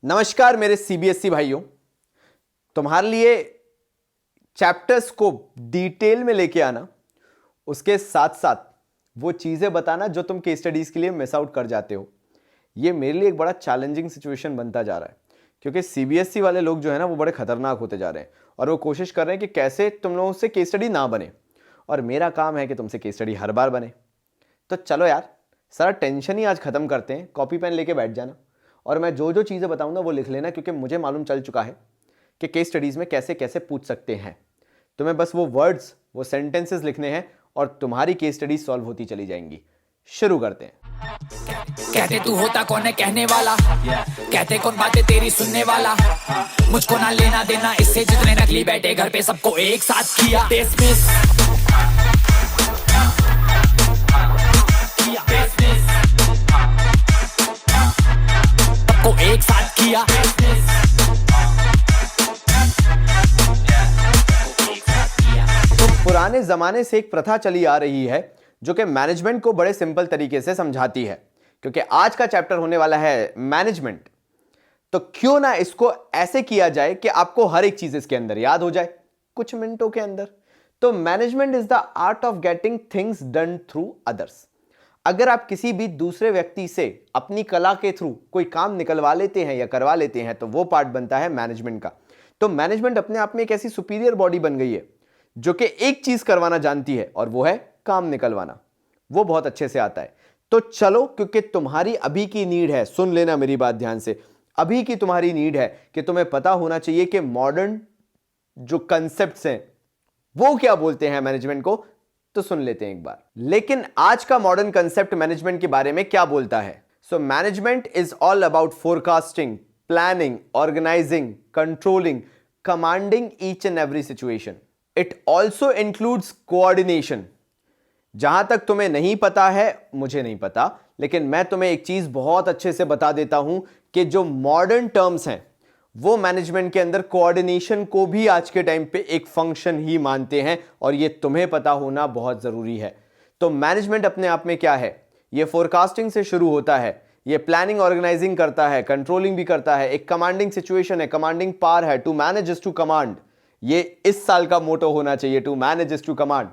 नमस्कार मेरे सीबीएसई भाइयों, तुम्हारे लिए चैप्टर्स को डिटेल में लेके आना, उसके साथ साथ वो चीजें बताना जो तुम केस स्टडीज के लिए मिस आउट कर जाते हो, ये मेरे लिए एक बड़ा चैलेंजिंग सिचुएशन बनता जा रहा है। क्योंकि सीबीएसई वाले लोग जो है ना, वो बड़े खतरनाक होते जा रहे हैं और वो कोशिश कर रहे हैं कि कैसे तुम लोगों से केस स्टडी ना बने, और मेरा काम है कि तुमसे केस स्टडी हर बार बने। तो चलो यार, सारा टेंशन ही आज खत्म करते हैं। कॉपी पेन लेके बैठ जाना और मैं जो जो चीज़ें बताऊंगा वो लिख लेना, क्योंकि मुझे मालूम चल चुका है कि केस स्टडीज़ में कैसे कैसे पूछ सकते हैं। तुम्हें बस वो वर्ड्स, वो सेंटेंसेस लिखने हैं और तुम्हारी केस स्टडी सॉल्व होती चली जाएंगी। शुरू करते हैं। कहते तू होता कौन है कहने वाला, कहते कौन बातें तेरी सुनने वाला, मुझको ना लेना देना इससे जितने नकली बैठे घर पे सबको एक साथ किया डिसमिस। सबको एक साथ किया। तो पुराने जमाने से एक प्रथा चली आ रही है जो कि मैनेजमेंट को बड़े सिंपल तरीके से समझाती है। क्योंकि आज का चैप्टर होने वाला है मैनेजमेंट, तो क्यों ना इसको ऐसे किया जाए कि आपको हर एक चीज इसके अंदर याद हो जाए कुछ मिनटों के अंदर। तो management is the art of getting things done through others. अगर आप किसी भी दूसरे व्यक्ति से अपनी कला के थ्रू कोई काम निकलवा लेते हैं या करवा लेते हैं, तो वो पार्ट बनता है मैनेजमेंट का। तो मैनेजमेंट अपने आप में एक ऐसी सुपीरियर बॉडी बन गई है जो कि एक चीज करवाना जानती है, और वो है काम निकलवाना। वो बहुत अच्छे से आता है। तो चलो, क्योंकि तुम्हारी अभी की नीड है, सुन लेना मेरी बात ध्यान से, अभी की तुम्हारी नीड है कि तुम्हें पता होना चाहिए कि मॉडर्न जो कंसेप्ट्स हैं वो क्या बोलते हैं मैनेजमेंट को। तो सुन लेते हैं एक बार। लेकिन आज का मॉडर्न कंसेप्ट मैनेजमेंट के बारे में क्या बोलता है? So management is all about forecasting, planning, organising, controlling, commanding each and every situation. It also includes coordination. जहां तक तुम्हें नहीं पता है, मुझे नहीं पता, लेकिन मैं तुम्हें एक चीज बहुत अच्छे से बता देता हूं कि जो मॉडर्न टर्म्स हैं वो मैनेजमेंट के अंदर कोऑर्डिनेशन को भी आज के टाइम पे एक फंक्शन ही मानते हैं, और ये तुम्हें पता होना बहुत जरूरी है। तो मैनेजमेंट अपने आप में क्या है? ये फोरकास्टिंग से शुरू होता है, ये प्लानिंग ऑर्गेनाइजिंग करता है, कंट्रोलिंग भी करता है, एक कमांडिंग सिचुएशन है, कमांडिंग पावर है। To manage is to command, ये इस साल का मोटो होना चाहिए, to manage is to command.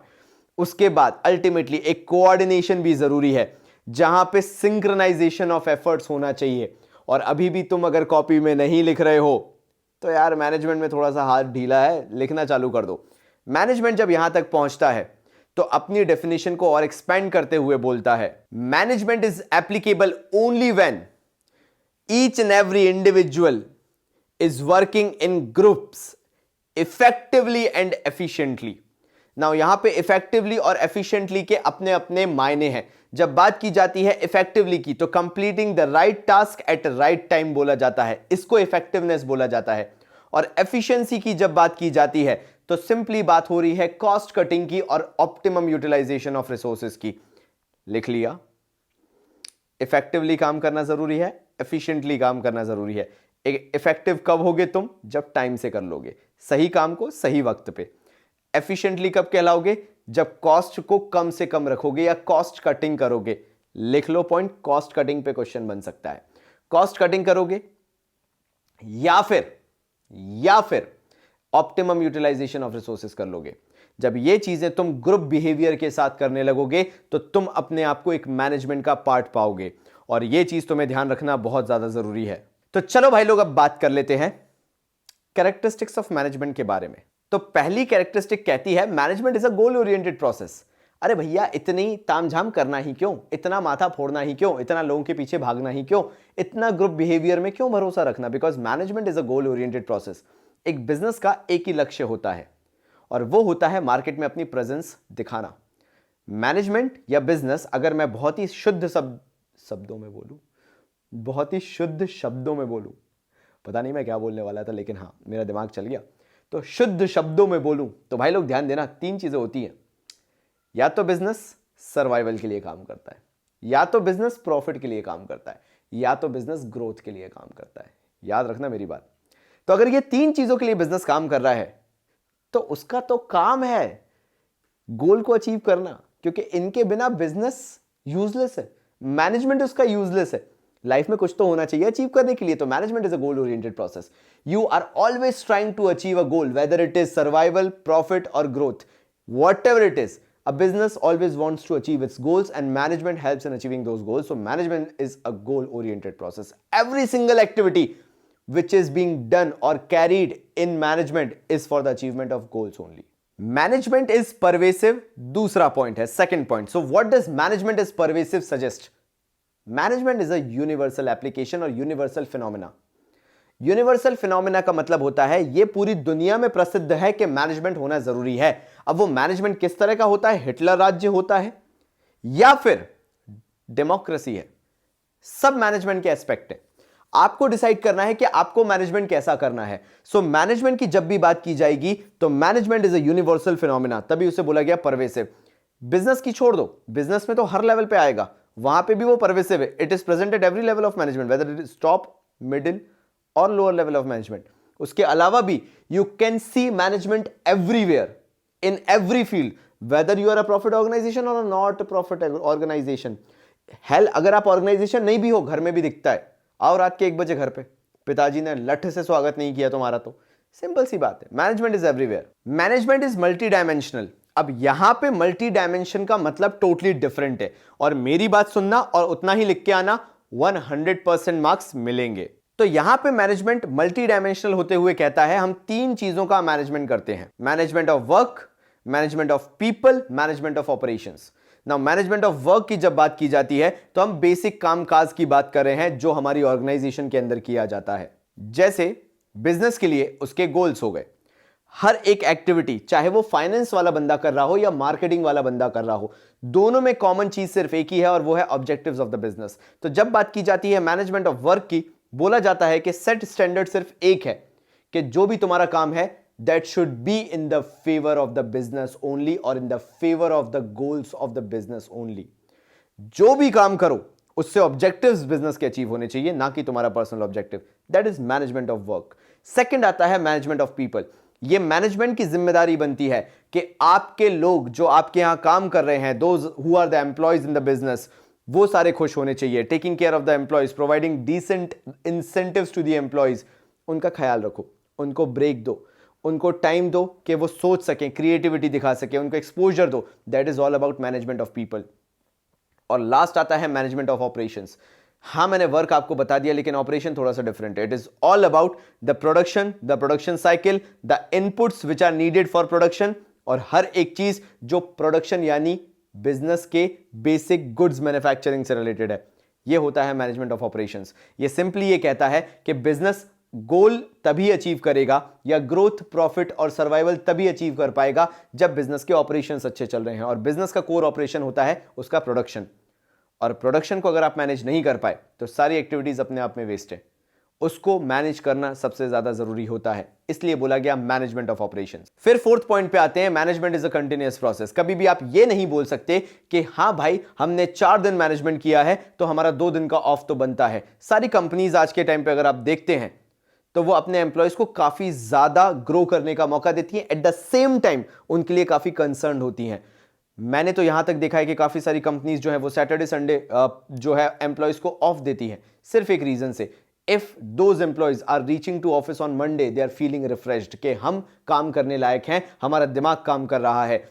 उसके बाद अल्टीमेटली एक कोऑर्डिनेशन भी जरूरी है, जहां पे सिंक्रोनाइजेशन ऑफ एफर्ट्स होना चाहिए। और अभी भी तुम अगर कॉपी में नहीं लिख रहे हो तो यार मैनेजमेंट में थोड़ा सा हाथ ढीला है, लिखना चालू कर दो। मैनेजमेंट जब यहां तक पहुंचता है तो अपनी डेफिनेशन को और एक्सपेंड करते हुए बोलता है, management is applicable only when each and every individual is working in groups effectively and efficiently. Now यहां पे इफेक्टिवली और एफिशिएंटली के अपने अपने मायने हैं। जब बात की जाती है इफेक्टिवली की, तो completing the right task at right time बोला जाता है, इसको इफेक्टिवनेस बोला जाता है। और एफिशिएंसी की जब बात की जाती है तो सिंपली बात हो रही है कॉस्ट कटिंग की और ऑप्टिमम यूटिलाइजेशन ऑफ रिसोर्सेज की। लिख लिया, इफेक्टिवली काम करना जरूरी है, एफिशिएंटली काम करना जरूरी है। इफेक्टिव कब होगे तुम? जब टाइम से कर लोगे सही काम को सही वक्त पे। एफिशिएंटली कब कहलाओगे? जब कॉस्ट को कम से कम रखोगे या कॉस्ट कटिंग करोगे। लिख लो पॉइंट, कॉस्ट कटिंग पे क्वेश्चन बन सकता है। कॉस्ट कटिंग करोगे या फिर ऑप्टिमम यूटिलाइजेशन ऑफ रिसोर्सेज कर लोगे। जब ये चीजें तुम ग्रुप बिहेवियर के साथ करने लगोगे तो तुम अपने आप को एक मैनेजमेंट का पार्ट पाओगे, और ये चीज तुम्हें ध्यान रखना बहुत ज्यादा जरूरी है। तो चलो भाई लोग, अब बात कर लेते हैं कैरेक्टरिस्टिक्स ऑफ मैनेजमेंट के बारे में। तो पहली कैरेक्टरिस्टिक कहती है management is a goal oriented process. अरे भैया, इतनी तामझाम करना ही क्यों, इतना माथा फोड़ना ही क्यों, इतना लोगों के पीछे भागना ही क्यों, इतना ग्रुप बिहेवियर में क्यों भरोसा रखना? Because management is a goal oriented process. एक बिजनेस का एक ही लक्ष्य होता है, और वो होता है मार्केट में अपनी प्रेजेंस दिखाना। मैनेजमेंट या बिजनेस, अगर मैं बहुत ही शुद्ध शब्दों में बोलूं, पता नहीं मैं क्या बोलने वाला था, लेकिन हाँ मेरा दिमाग चल गया। तो शुद्ध शब्दों में बोलूं तो भाई लोग ध्यान देना, तीन चीजें होती हैं। या तो बिजनेस सर्वाइवल के लिए काम करता है, या तो बिजनेस प्रॉफिट के लिए काम करता है, या तो बिजनेस ग्रोथ के लिए काम करता है। याद रखना मेरी बात। तो अगर ये तीन चीजों के लिए बिजनेस काम कर रहा है तो उसका तो काम है गोल को अचीव करना, क्योंकि इनके बिना बिजनेस यूजलेस है, मैनेजमेंट उसका यूजलेस है। लाइफ में कुछ तो होना चाहिए अचीव करने के लिए। तो management is a goal oriented process. You are always trying to achieve a goal, whether it is survival, profit और growth, whatever it is. A business always wants to achieve its goals and management helps in achieving those goals. So management is a goal oriented process. Every single activity which is being done or carried in management is for the achievement of goals only. Management is pervasive. दूसरा point है, second point. So what does management is pervasive suggest? Management is a universal application or universal phenomena. Universal phenomena का मतलब होता है यह पूरी दुनिया में प्रसिद्ध है कि मैनेजमेंट होना जरूरी है। अब वो मैनेजमेंट किस तरह का होता है, हिटलर राज्य होता है या फिर डेमोक्रेसी है, सब मैनेजमेंट के एस्पेक्ट है। आपको डिसाइड करना है कि आपको मैनेजमेंट कैसा करना है। सो मैनेजमेंट की जब भी बात की जाएगी तो management is a universal phenomena, तभी उसे बोला गया परवेसिव। बिजनेस की छोड़ दो, बिजनेस में तो हर लेवल पे आएगा, वहां पे भी वो परवेसिव है। It is present at every level of management, whether it is top, middle और लोअर लेवल ऑफ मैनेजमेंट। उसके अलावा भी you can see management everywhere in every field, whether you are a profit organisation और not profit organisation. हेल, अगर आप organisation नहीं भी हो, घर में भी दिखता है। आओ रात के 1 बजे घर पे, पिताजी ने लठ से स्वागत नहीं किया तुम्हारा, तो सिंपल सी बात है। Management is everywhere. Management is multi dimensional. अब यहां पे मल्टी डायमेंशन का मतलब टोटली डिफरेंट है, और मेरी बात सुनना और उतना ही लिख के आना, 100% मार्क्स मिलेंगे। तो यहां पे मैनेजमेंट मल्टी डायमेंशनल होते हुए कहता है हम 3 चीजों का मैनेजमेंट करते हैं, management of work, management of people, management of operations. Now management of work की जब बात की जाती है तो हम बेसिक कामकाज की बात कर रहे हैं जो हमारी ऑर्गेनाइजेशन के अंदर किया जाता है। जैसे बिजनेस के लिए उसके गोल्स हो गए, हर एक एक्टिविटी, चाहे वो फाइनेंस वाला बंदा कर रहा हो या मार्केटिंग वाला बंदा कर रहा हो, दोनों में कॉमन चीज सिर्फ एक ही है और वो है ऑब्जेक्टिव्स ऑफ द बिजनेस। तो जब बात की जाती है मैनेजमेंट ऑफ वर्क की, बोला जाता है कि सेट स्टैंडर्ड सिर्फ एक है कि जो भी तुम्हारा काम है that should be in the favour of the business only और in the favour of the goals of the business only. जो भी काम करो उससे ऑब्जेक्टिव्स बिजनेस के अचीव होने चाहिए, ना कि तुम्हारा personal objective. That is management of work. Second आता है मैनेजमेंट ऑफ पीपल। ये मैनेजमेंट की जिम्मेदारी बनती है कि आपके लोग जो आपके यहां काम कर रहे हैं, those who are the employees in the business, वो सारे खुश होने चाहिए। Taking care of the employees, providing decent incentives to the employees, उनका ख्याल रखो, उनको ब्रेक दो, उनको टाइम दो कि वो सोच सकें, क्रिएटिविटी दिखा सकें, उनको एक्सपोजर दो। That is all about management of people. और लास्ट आता है मैनेजमेंट ऑफ ऑपरेशंस। हाँ, मैंने वर्क आपको बता दिया, लेकिन ऑपरेशन थोड़ा सा डिफरेंट है। It is all about the production cycle, the inputs which are needed for production, और हर एक चीज जो प्रोडक्शन यानी बिजनेस के बेसिक गुड्स मैन्युफैक्चरिंग से रिलेटेड है, यह होता है मैनेजमेंट ऑफ ऑपरेशंस। ये सिंपली ये कहता है कि बिजनेस गोल तभी अचीव करेगा या ग्रोथ, प्रॉफिट और सर्वाइवल तभी अचीव कर पाएगा जब बिजनेस के ऑपरेशंस अच्छे चल रहे हैं। और बिजनेस का कोर ऑपरेशन होता है उसका प्रोडक्शन, और प्रोडक्शन को अगर आप मैनेज नहीं कर पाए तो सारी एक्टिविटीज अपने आप में वेस्ट है। उसको मैनेज करना सबसे ज्यादा जरूरी होता है, इसलिए बोला गया मैनेजमेंट ऑफ ऑपरेशंस। फिर फोर्थ पॉइंट पे आते हैं, management is a continuous process. कभी भी आप ये नहीं बोल सकते कि हाँ भाई हमने 4 दिन मैनेजमेंट किया है तो हमारा 2 दिन का ऑफ तो बनता है। सारी कंपनीज आज के टाइम पे अगर आप देखते हैं तो वो अपने एम्प्लॉयज को काफी ज्यादा ग्रो करने का मौका देती हैं, एट द सेम टाइम उनके लिए काफी कंसर्न होती हैं। मैंने तो यहां तक देखा है कि काफी सारी कंपनीज जो है वो सैटरडे संडे जो है एम्प्लॉयज को ऑफ देती हैं, सिर्फ एक रीजन से, if those employees are reaching to office on Monday they are feeling refreshed, कि हम काम करने लायक हैं, हमारा दिमाग काम कर रहा है।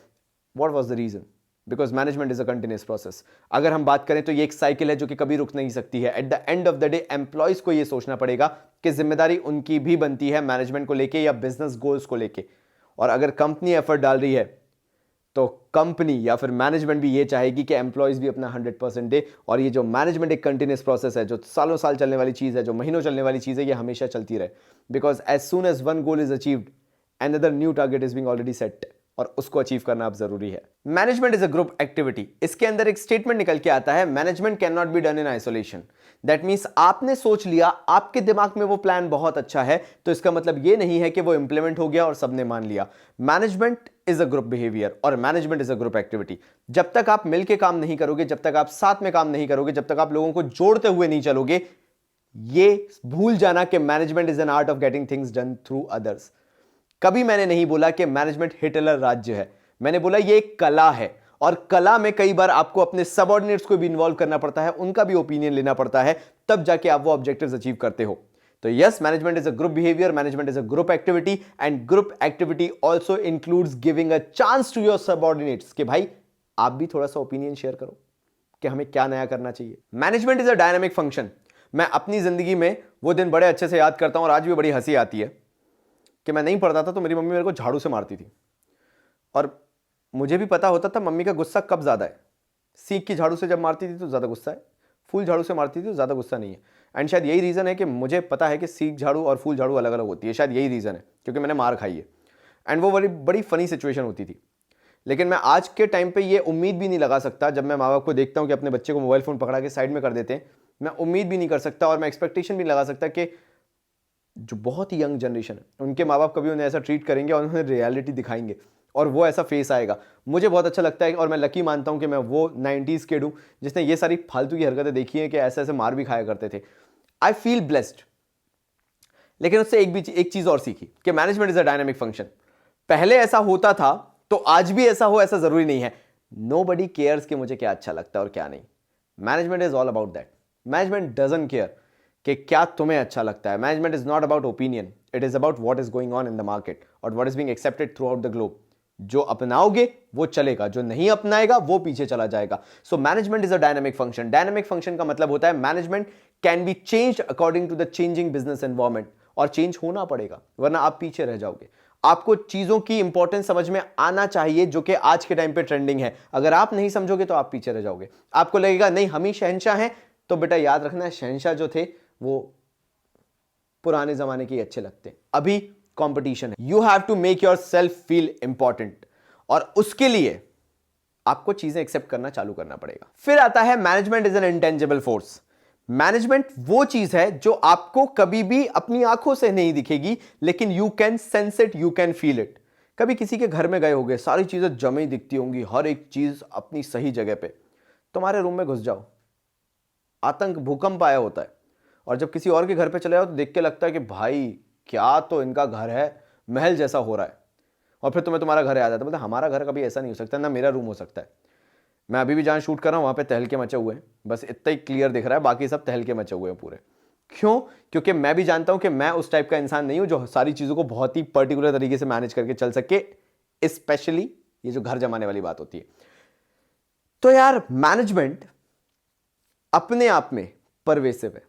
What was the reason? Because management is a continuous process. अगर हम बात करें तो ये एक साइकिल है जो कि कभी रुक नहीं सकती है। At the end of the day employees को ये सोचना पड़ेगा कि जिम्मेदारी उनकी भी बनती है मैनेजमेंट को लेके या बिजनेस गोल्स को लेके। और अगर कंपनी एफर्ट डाल रही है तो कंपनी या फिर मैनेजमेंट भी ये चाहेगी कि एम्प्लॉयज भी अपना 100% दे। और ये जो मैनेजमेंट एक कंटिन्यूअस प्रोसेस है, जो सालों साल चलने वाली चीज है, जो महीनों चलने वाली चीज है, ये हमेशा चलती रहे। Because as soon as one goal is achieved another new target is being already set, और उसको अचीव करना अब जरूरी है। Management is a group activity. इसके अंदर एक स्टेटमेंट निकल के आता है, management can not be done in isolation. That means आपने सोच लिया, आपके दिमाग में वो प्लान बहुत अच्छा है, तो इसका मतलब ये नहीं है कि वो इंप्लीमेंट हो गया और सबने मान लिया। Management is a group behaviour और management is a group activity. जब तक आप मिलकर काम नहीं करोगे, जब तक आप साथ में काम नहीं करोगे, जब तक आप लोगों को जोड़ते हुए नहीं चलोगे, ये भूल जाना कि management is an art of getting things done through others. कभी मैंने नहीं बोला कि मैनेजमेंट हिटलर राज्य है, मैंने बोला ये एक कला है और कला में कई बार आपको अपने सबऑर्डिनेट्स को भी इन्वॉल्व करना पड़ता है, उनका भी ओपिनियन लेना पड़ता है, तब जाके आप वो ऑब्जेक्टिव्स अचीव करते हो। तो yes, management is a group behaviour, management is a group activity, and group activity also includes giving a chance to your subordinates कि भाई आप भी थोड़ा सा ओपिनियन शेयर करो कि हमें क्या नया करना चाहिए। Management is a dynamic function. मैं अपनी जिंदगी में वो दिन बड़े अच्छे से याद करता हूं और आज भी बड़ी हंसी आती है कि मैं नहीं पढ़ता था तो मेरी मम्मी मेरे को झाड़ू से मारती थी, और मुझे भी पता होता था मम्मी का गुस्सा कब ज्यादा है। सीख की झाड़ू से जब मारती थी तो ज्यादा गुस्सा है, फूल झाड़ू से मारती थी तो ज्यादा गुस्सा नहीं है। एंड शायद यही रीजन है कि मुझे पता है कि सीख झाड़ू और फूल झाड़ू अलग अलग होती है, शायद यही रीजन है, क्योंकि मैंने मार खाई है। एंड वो बड़ी बड़ी फनी सिचुएशन होती थी। लेकिन मैं आज के टाइम पे ये उम्मीद भी नहीं लगा सकता, जब मैं माँ बाप को देखता हूँ कि अपने बच्चे को मोबाइल फोन पकड़ा के साइड में कर देते हैं, मैं उम्मीद भी नहीं कर सकता और मैं एक्सपेक्टेशन भी नहीं लगा सकता कि जो बहुत ही यंग जनरेशन है उनके माँ बाप कभी उन्हें ऐसा ट्रीट करेंगे और उन्हें रियलिटी दिखाएंगे और वो ऐसा फेस आएगा। मुझे बहुत अच्छा लगता है और मैं लकी मानता हूं कि मैं वो 90s किड हूं जिसने ये सारी फालतू की हरकतें देखी हैं कि ऐसे ऐसे मार भी खाया करते थे। I feel blessed. लेकिन उससे एक चीज और सीखी कि management is a dynamic function. पहले ऐसा होता था तो आज भी ऐसा हो, ऐसा जरूरी नहीं है। नोबडी केयर्स कि मुझे क्या अच्छा लगता है और क्या नहीं। Management is all about that. Management doesn't care कि क्या तुम्हें अच्छा लगता है। Management is not about opinion, it is about what is going on in the market और what is being accepted throughout the globe. जो अपनाओगे वो चलेगा, जो नहीं अपनाएगा वो पीछे चला जाएगा। So management is a dynamic function. Dynamic function का मतलब होता है management can be changed according to the changing business environment, और चेंज होना पड़ेगा वरना आप पीछे रह जाओगे। आपको चीजों की इंपॉर्टेंस समझ में आना चाहिए जो कि आज के टाइम पे ट्रेंडिंग है। अगर आप नहीं समझोगे तो आप पीछे रह जाओगे। आपको लगेगा नहीं हम ही शहंशाह हैं, तो बेटा याद रखना शहंशाह जो थे वो पुराने जमाने के अच्छे लगते हैं। अभी कंपटीशन है। You have to make yourself feel important, और उसके लिए आपको चीजें एक्सेप्ट करना चालू करना पड़ेगा। फिर आता है management is an intangible force. Management वो चीज है जो आपको कभी भी अपनी आंखों से नहीं दिखेगी, लेकिन you can sense it, you can feel it. कभी किसी के घर में गए होगे, सारी चीजें जमी दिखती होंगी, हर एक चीज अपनी सही जगह पे। तुम्हारे रूम में घुस जाओ, आतंक भूकंप आया होता है। और जब किसी और के घर पे चले जाओ तो देख के लगता है कि भाई क्या तो इनका घर है, महल जैसा हो रहा है। और फिर तुम्हारा घर याद आता है, मतलब हमारा घर कभी ऐसा नहीं हो सकता, ना मेरा रूम हो सकता है। मैं अभी भी जहां शूट कर रहा हूं वहां पे तहलके मचे हुए हैं, बस इतना ही क्लियर दिख रहा है, बाकी सब तहलके मचे हुए हैं पूरे। क्यों? क्योंकि मैं भी जानता हूं कि मैं उस टाइप का इंसान नहीं हूं जो सारी चीजों को बहुत ही पर्टिकुलर तरीके से मैनेज करके चल सके, स्पेशली ये जो घर जमाने वाली बात होती है। तो यार मैनेजमेंट अपने आप में परवेसिव है।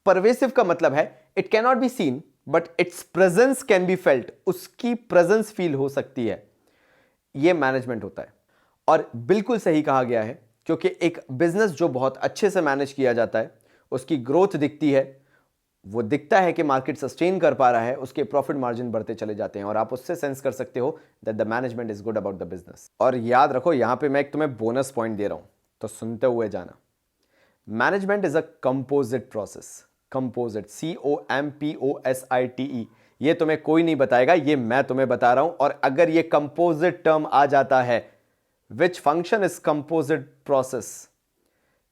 परवेसिव का मतलब है it can not be seen but it's presence can be felt. उसकी प्रेजेंस फील हो सकती है, यह मैनेजमेंट होता है। और बिल्कुल सही कहा गया है, क्योंकि एक बिजनेस जो बहुत अच्छे से मैनेज किया जाता है उसकी ग्रोथ दिखती है, वो दिखता है कि मार्केट सस्टेन कर पा रहा है, उसके प्रॉफिट मार्जिन बढ़ते चले जाते हैं और आप उससे सेंस कर सकते हो that the management is good about the business. और याद रखो यहां पे मैं एक तुम्हें बोनस पॉइंट दे रहा हूं, तो सुनते हुए जाना। Management is a composite process. Composite, COMPOSITE। ये तुम्हें कोई नहीं बताएगा, ये मैं तुम्हें बता रहा हूं। और अगर ये कंपोजिट टर्म आ जाता है, which function is composite process,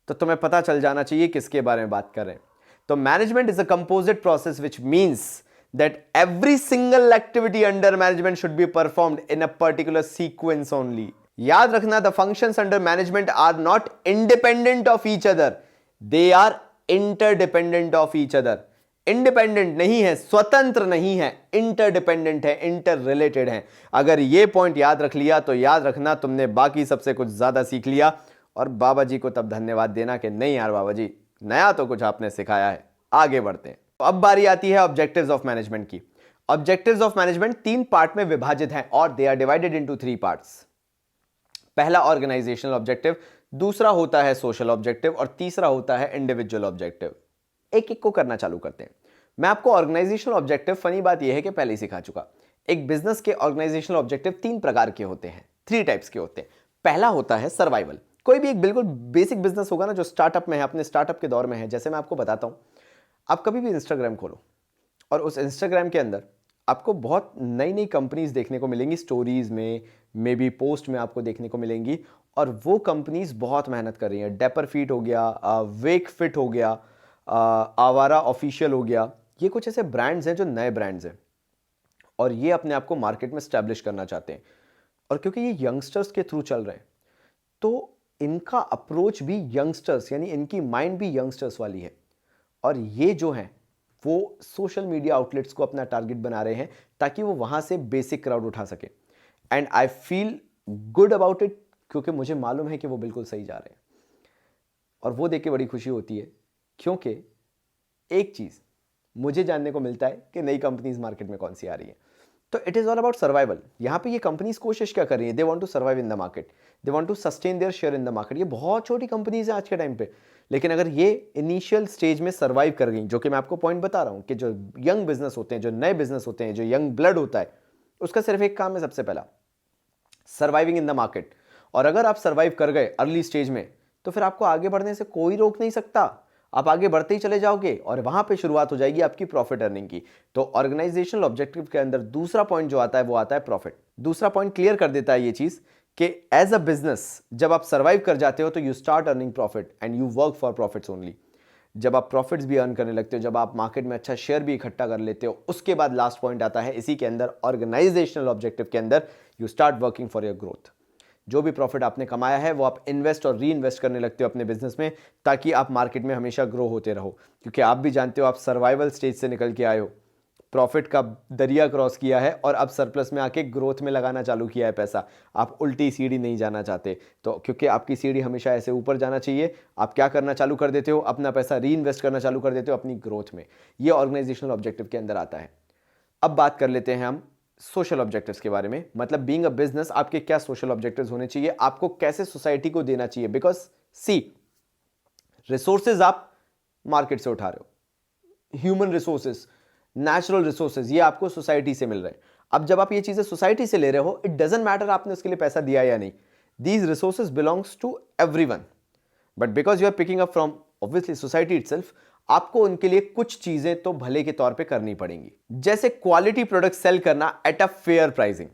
तो तुम्हें पता चल जाना चाहिए किसके बारे में बात कर रहे हैं। तो management is a composite process which means that every single activity under management should be performed in a particular sequence only. याद रखना, the functions under management are not independent of each other, they are interdependent of each other. Independent नहीं है, स्वतंत्र नहीं है, interdependent है, inter related है। अगर ये पॉइंट याद रख लिया तो याद रखना तुमने बाकी सबसे कुछ ज्यादा सीख लिया, और बाबा जी को तब धन्यवाद देना कि नहीं यार बाबा जी, नया तो कुछ आपने सिखाया है। आगे बढ़ते हैं। तो अब बारी आती है ऑब्जेक्टिव्स ऑफ मैनेजमेंट की। ऑब्जेक्टिव्स ऑफ मैनेजमेंट 3 पार्ट में विभाजित हैं और they are divided into 3 parts. पहला ऑर्गेनाइजेशनल ऑब्जेक्टिव, दूसरा होता है सोशल ऑब्जेक्टिव और तीसरा होता है इंडिविजुअल ऑब्जेक्टिव। एक एक को करना चालू करते हैं। मैं आपको ऑर्गेनाइजेशनल ऑब्जेक्टिव, फनी बात यह है कि पहले ही सिखा चुका। एक बिजनेस के ऑर्गेनाइजेशनल ऑब्जेक्टिव 3 प्रकार के होते हैं, 3 टाइप्स के होते हैं। पहला होता है सर्वाइवल। कोई भी एक बिल्कुल बेसिक बिजनेस होगा ना जो स्टार्टअप में है, अपने स्टार्टअप के दौर में है। जैसे मैं आपको बताता हूं, आप कभी भी इंस्टाग्राम खोलो और उस इंस्टाग्राम के अंदर आपको बहुत नई नई कंपनीज देखने को मिलेंगी, स्टोरीज में, मे बी पोस्ट में आपको देखने को मिलेंगी। और वो कंपनीज बहुत मेहनत कर रही हैं। डेपर फीट हो गया, वेक फिट हो गया, आवारा ऑफिशियल हो गया, ये कुछ ऐसे ब्रांड्स हैं जो नए ब्रांड्स हैं और ये अपने आप को मार्केट में स्टैब्लिश करना चाहते हैं। और क्योंकि ये यंगस्टर्स के थ्रू चल रहे हैं तो इनका अप्रोच भी यंगस्टर्स यानी इनकी माइंड भी यंगस्टर्स वाली है, और ये जो हैं वो सोशल मीडिया आउटलेट्स को अपना टारगेट बना रहे हैं ताकि वो वहाँ से बेसिक क्राउड उठा सके। And I feel good about it, क्योंकि मुझे मालूम है कि वो बिल्कुल सही जा रहे हैं, और वो देख के बड़ी खुशी होती है, क्योंकि एक चीज़ मुझे जानने को मिलता है कि नई कंपनीज मार्केट में कौन सी आ रही है। तो it is all about survival. यहाँ पे ये कंपनीज कोशिश क्या कर रही है, they want to survive in the market, they want to sustain their share in the market. ये बहुत छोटी कंपनीज हैं आज के टाइम पे, लेकिन अगर ये इनिशियल स्टेज में सर्वाइव कर गई, जो कि मैं आपको पॉइंट बता रहा हूँ कि जो यंग बिजनेस होते हैं, जो नए बिजनेस होते हैं, जो यंग ब्लड होता है, उसका सिर्फ एक काम है, सबसे पहला सर्वाइविंग इन द मार्केट। और अगर आप सर्वाइव कर गए अर्ली स्टेज में, तो फिर आपको आगे बढ़ने से कोई रोक नहीं सकता, आप आगे बढ़ते ही चले जाओगे और वहां पे शुरुआत हो जाएगी आपकी प्रॉफिट अर्निंग की। तो ऑर्गेनाइजेशनल ऑब्जेक्टिव के अंदर दूसरा पॉइंट जो आता है वो आता है प्रॉफिट। दूसरा पॉइंट क्लियर कर देता है ये चीज कि एज अ बिजनेस जब आप सर्वाइव कर जाते हो तो you start earning profit and you work for profits only. जब आप प्रॉफिट्स भी अर्न करने लगते हो, जब आप मार्केट में अच्छा शेयर भी इकट्ठा कर लेते हो, उसके बाद लास्ट पॉइंट आता है इसी के अंदर ऑर्गेनाइजेशनल ऑब्जेक्टिव के अंदर, you start working for your growth. जो भी प्रॉफिट आपने कमाया है वो आप इन्वेस्ट और री इन्वेस्ट करने लगते हो अपने बिजनेस में, ताकि आप मार्केट में हमेशा ग्रो होते रहो। क्योंकि आप भी जानते हो आप सर्वाइवल स्टेज से निकल के आए हो, प्रॉफिट का दरिया क्रॉस किया है और अब सरप्लस में आके ग्रोथ में लगाना चालू किया है पैसा। आप उल्टी सीढ़ी नहीं जाना चाहते, तो क्योंकि आपकी सीढ़ी हमेशा ऐसे ऊपर जाना चाहिए, आप क्या करना चालू कर देते हो, अपना पैसा री इन्वेस्ट करना चालू कर देते हो अपनी ग्रोथ में। ये ऑर्गेनाइजेशनल ऑब्जेक्टिव के अंदर आता है। अब बात कर लेते हैं हम सोशल ऑब्जेक्टिव्स के बारे में। मतलब बीइंग अ बिजनेस आपके क्या सोशल ऑब्जेक्टिव्स होने चाहिए, आपको कैसे सोसाइटी को देना चाहिए। बिकॉज सी, रिसोर्सेज आप मार्केट से उठा रहे हो, ह्यूमन रिसोर्सेज, नेचुरल रिसोर्सेज, ये आपको सोसाइटी से मिल रहे हैं। अब जब आप ये चीजें सोसाइटी से ले रहे हो, इट डजंट मैटर आपने उसके लिए पैसा दिया या नहीं, these resources belongs to everyone, but because you are picking up from obviously society itself, आपको उनके लिए कुछ चीजें तो भले के तौर पे करनी पड़ेंगी। जैसे क्वालिटी प्रोडक्ट सेल करना एट अ फेयर प्राइसिंग।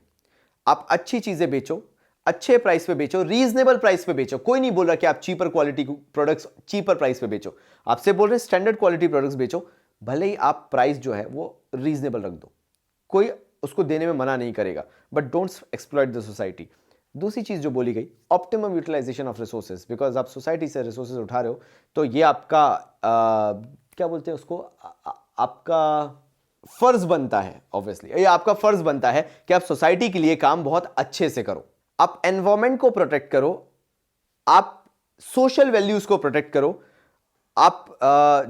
आप अच्छी चीजें बेचो, अच्छे प्राइस पे बेचो, रीजनेबल प्राइस पे बेचो। कोई नहीं बोल रहा कि आप cheaper quality products cheaper price पे बेचो, आपसे बोल रहे स्टैंडर्ड क्वालिटी प्रोडक्ट्स बेचो, भले ही आप प्राइस जो है वो रीजनेबल रख दो, कोई उसको देने में मना नहीं करेगा, but don't exploit the society. दूसरी चीज जो बोली गई, optimum utilisation of resources. Because आप सोसाइटी से रिसोर्सेज उठा रहे हो, तो ये आपका क्या बोलते हैं उसको, आपका फर्ज बनता है, ऑब्वियसली ये आपका फर्ज बनता है कि आप सोसाइटी के लिए काम बहुत अच्छे से करो, आप एनवायरमेंट को प्रोटेक्ट करो, आप सोशल वैल्यूज को प्रोटेक्ट करो, आप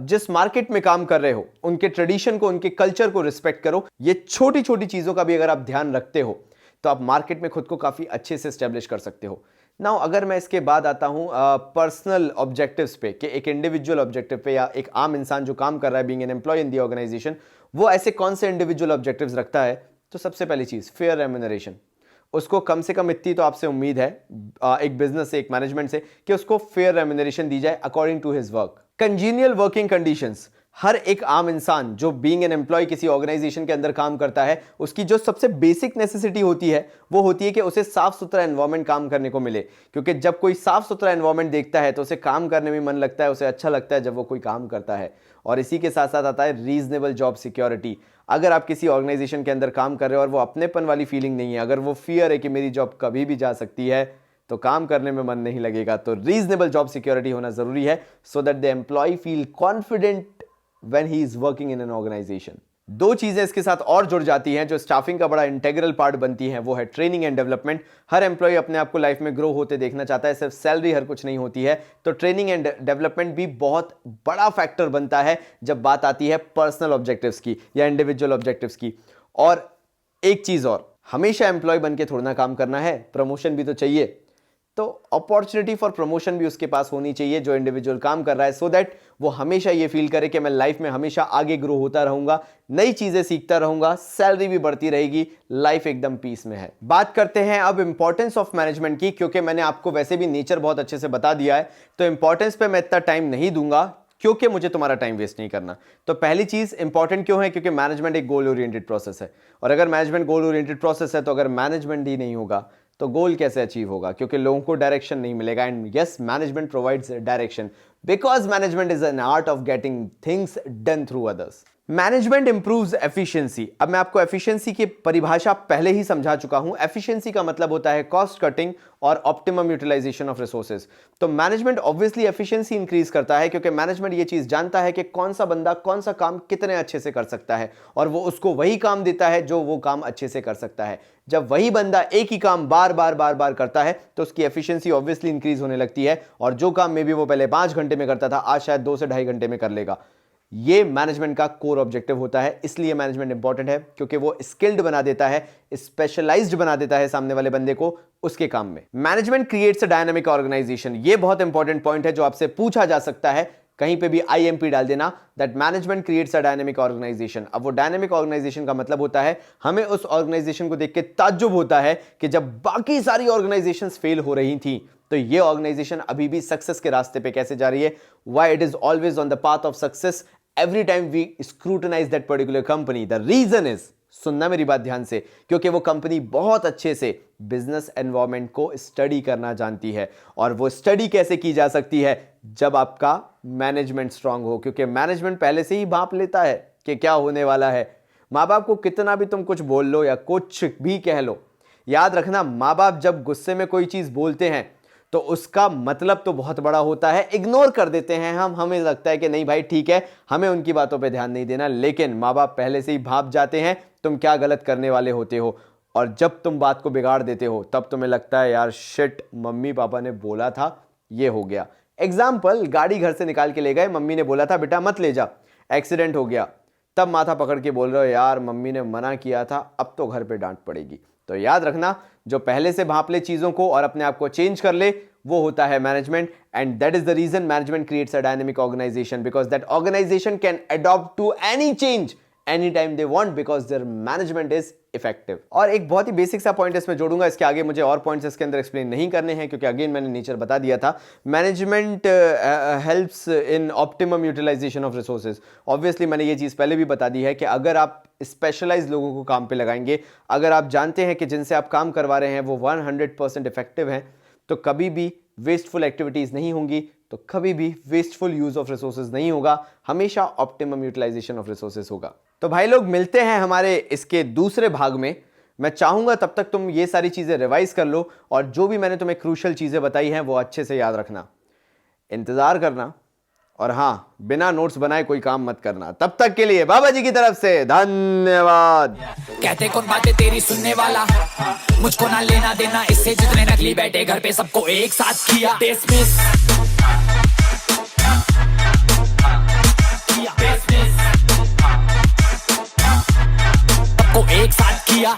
जिस मार्केट में काम कर रहे हो उनके ट्रेडिशन को, उनके कल्चर को रिस्पेक्ट करो। ये छोटी छोटी चीजों का भी अगर आप ध्यान रखते हो तो आप मार्केट में खुद को काफी अच्छे से स्टैब्लिश कर सकते हो। नाउ अगर मैं इसके बाद आता हूं पर्सनल ऑब्जेक्टिव्स पे, कि एक इंडिविजुअल ऑब्जेक्टिव पे, या एक आम इंसान जो काम कर रहा है being an employee in the organisation, वो ऐसे कौन से इंडिविजुअल ऑब्जेक्टिव्स रखता है। तो सबसे पहली चीज फेयर रेम्यूनरेशन। उसको कम से कम इतनी तो आपसे उम्मीद है एक बिजनेस से, एक मैनेजमेंट से, कि उसको फेयर रेम्यूनरेशन दी जाए according to his work. Congenial working conditions. हर एक आम इंसान जो बीइंग एन एम्प्लॉय किसी ऑर्गेनाइजेशन के अंदर काम करता है, उसकी जो सबसे बेसिक नेसेसिटी होती है वो होती है कि उसे साफ सुथरा एनवायरनमेंट काम करने को मिले। क्योंकि जब कोई साफ सुथरा एनवायरनमेंट देखता है तो उसे काम करने में मन लगता है, उसे अच्छा लगता है जब वो कोई काम करता है। और इसी के साथ साथ आता है रीजनेबल जॉब सिक्योरिटी। अगर आप किसी ऑर्गेनाइजेशन के अंदर काम कर रहे हो और वो अपनेपन वाली फीलिंग नहीं है, अगर वो फियर है कि मेरी जॉब कभी भी जा सकती है, तो काम करने में मन नहीं लगेगा। तो रीजनेबल जॉब सिक्योरिटी होना जरूरी है, so that the employee feel confident when he is working in an organization। दो चीजें इसके साथ और जुड़ जाती हैं जो स्टाफिंग का बड़ा इंटेग्रल पार्ट बनती हैं, वो है ट्रेनिंग एंड डेवलपमेंट। हर एम्प्लॉय अपने आप को लाइफ में ग्रो होते देखना चाहता है, सिर्फ सैलरी हर कुछ नहीं होती है। तो ट्रेनिंग एंड डेवलपमेंट भी बहुत बड़ा फैक्टर बनता है जब बात आती है पर्सनल ऑब्जेक्टिव्स की या इंडिविजुअल ऑब्जेक्टिव्स की। और एक चीज और, हमेशा एम्प्लॉय बन के थोड़ा ना काम करना है, प्रमोशन भी तो चाहिए। तो अपॉर्चुनिटी फॉर प्रमोशन भी उसके पास होनी चाहिए जो इंडिविजुअल काम कर रहा है, सो दैट वो हमेशा ये फील करे कि मैं लाइफ में हमेशा आगे ग्रो होता रहूंगा, नई चीजें सीखता रहूंगा, सैलरी भी बढ़ती रहेगी, लाइफ एकदम पीस में है। बात करते हैं अब इंपॉर्टेंस ऑफ मैनेजमेंट की, क्योंकि मैंने आपको वैसे भी नेचर बहुत अच्छे से बता दिया है, तो इंपॉर्टेंस पे मैं इतना टाइम नहीं दूंगा क्योंकि मुझे तुम्हारा टाइम वेस्ट नहीं करना। तो पहली चीज इंपॉर्टेंट क्यों है, क्योंकि मैनेजमेंट एक गोल ओरिएंटेड प्रोसेस है, और अगर मैनेजमेंट गोल ओरिएंटेड प्रोसेस है तो अगर मैनेजमेंट ही नहीं होगा तो गोल कैसे अचीव होगा, क्योंकि लोगों को डायरेक्शन नहीं मिलेगा। And yes, management provides direction, because management is an art of getting things done through others. Management improves efficiency. अब मैं आपको एफिशिएंसी की परिभाषा पहले ही समझा चुका हूं। एफिशिएंसी का मतलब होता है कॉस्ट कटिंग और ऑप्टिमम यूटिलाइजेशन ऑफ रिसोर्सेज। तो मैनेजमेंट ऑब्वियसली एफिशिएंसी इंक्रीज करता है, क्योंकि मैनेजमेंट ये चीज जानता है कि कौन सा बंदा कौन सा काम कितने अच्छे से कर सकता है, और वो उसको वही काम देता है जो वो काम अच्छे से कर सकता है। जब वही बंदा एक ही काम बार बार करता है तो उसकी एफिशिएंसी ऑब्वियसली इंक्रीज होने लगती है, और जो काम में भी वो पहले 5 घंटे में करता था आज शायद 2 से 2.5 घंटे में कर लेगा। ये मैनेजमेंट का कोर ऑब्जेक्टिव होता है। इसलिए मैनेजमेंट इंपॉर्टेंट है, क्योंकि वो स्किल्ड बना देता है, स्पेशलाइज्ड बना देता है सामने वाले बंदे को उसके काम में। Management creates a dynamic organisation. ये बहुत इंपॉर्टेंट पॉइंट है जो आपसे पूछा जा सकता है, कहीं पे भी IMP डाल देना, that management creates a dynamic organisation. अब वो डायनामिक ऑर्गेनाइजेशन का मतलब होता है हमें उस ऑर्गेनाइजेशन को देख के ताज्जुब होता है कि जब बाकी सारी ऑर्गेनाइजेशंस फेल हो रही थी तो ये ऑर्गेनाइजेशन अभी भी सक्सेस के रास्ते पे कैसे जा रही है। Why it is always on the path of success every time we scrutinize that particular company. The reason is, सुनना मेरी बात ध्यान से, क्योंकि वो कंपनी बहुत अच्छे से बिजनेस एनवायरनमेंट को स्टडी करना जानती है। और वो स्टडी कैसे की जा सकती है? जब आपका मैनेजमेंट स्ट्रांग हो, क्योंकि मैनेजमेंट पहले से ही भांप लेता है कि क्या होने वाला है। माँ बाप को कितना भी तुम कुछ बोल लो या कुछ भी कह लो, याद रखना माँ बाप जब गुस्से में कोई चीज बोलते हैं तो उसका मतलब तो बहुत बड़ा होता है। इग्नोर कर देते हैं हमें लगता है कि नहीं भाई ठीक है, हमें उनकी बातों पे ध्यान नहीं देना, लेकिन माँ बाप पहले से ही भांप जाते हैं तुम क्या गलत करने वाले होते हो। और जब तुम बात को बिगाड़ देते हो तब तुम्हें लगता है यार शिट, मम्मी पापा ने बोला था ये हो गया। एग्जाम्पल, गाड़ी घर से निकाल के ले गए, मम्मी ने बोला था बेटा मत ले जा, एक्सीडेंट हो गया, तब माथा पकड़ के बोल रहे हो यार मम्मी ने मना किया था, अब तो घर पे डांट पड़ेगी। तो याद रखना, जो पहले से भांप ले चीजों को और अपने आप को चेंज कर ले, वो होता है management. And that is the reason management creates a dynamic organisation, because that organisation can adopt to any change any time they want, because their management is effective. और एक बहुत ही बेसिक सा पॉइंट इसमें जोड़ूंगा, इसके आगे मुझे और पॉइंट्स इसके अंदर एक्सप्लेन नहीं करने हैं, क्योंकि अगेन मैंने नेचर बता दिया था। Management helps in optimum utilisation of resources. Obviously मैंने ये चीज़ पहले भी बता दी है कि अगर आप स्पेशलाइज लोगों को काम पे लगाएंगे, अगर आप जानते हैं कि जिनसे आप काम करवा रहे हैं वो 100% इफेक्टिव हैं, तो कभी भी वेस्टफुल एक्टिविटीज़ नहीं होंगी, तो कभी भी वेस्टफुल यूज ऑफ रिसोर्सेज नहीं होगा, हमेशा ऑप्टिमम यूटिलाइजेशन ऑफ रिसोर्सेज होगा। तो भाई लोग मिलते हैं हमारे इसके दूसरे भाग में। मैं चाहूंगा तब तक तुम ये सारी चीजें रिवाइज कर लो, और जो भी मैंने तुम्हें क्रूशियल चीजें बताई हैं वो अच्छे से याद रखना, इंतजार करना, और हाँ बिना नोट्स बनाए कोई काम मत करना। तब तक के लिए बाबा जी की तरफ से धन्यवाद। कहते कौन बातें तेरी सुनने वाला, मुझको ना लेना देना इससे, जितने नकली बैठे घर पे सबको एक साथ किया डिसमिस, सबको एक साथ किया।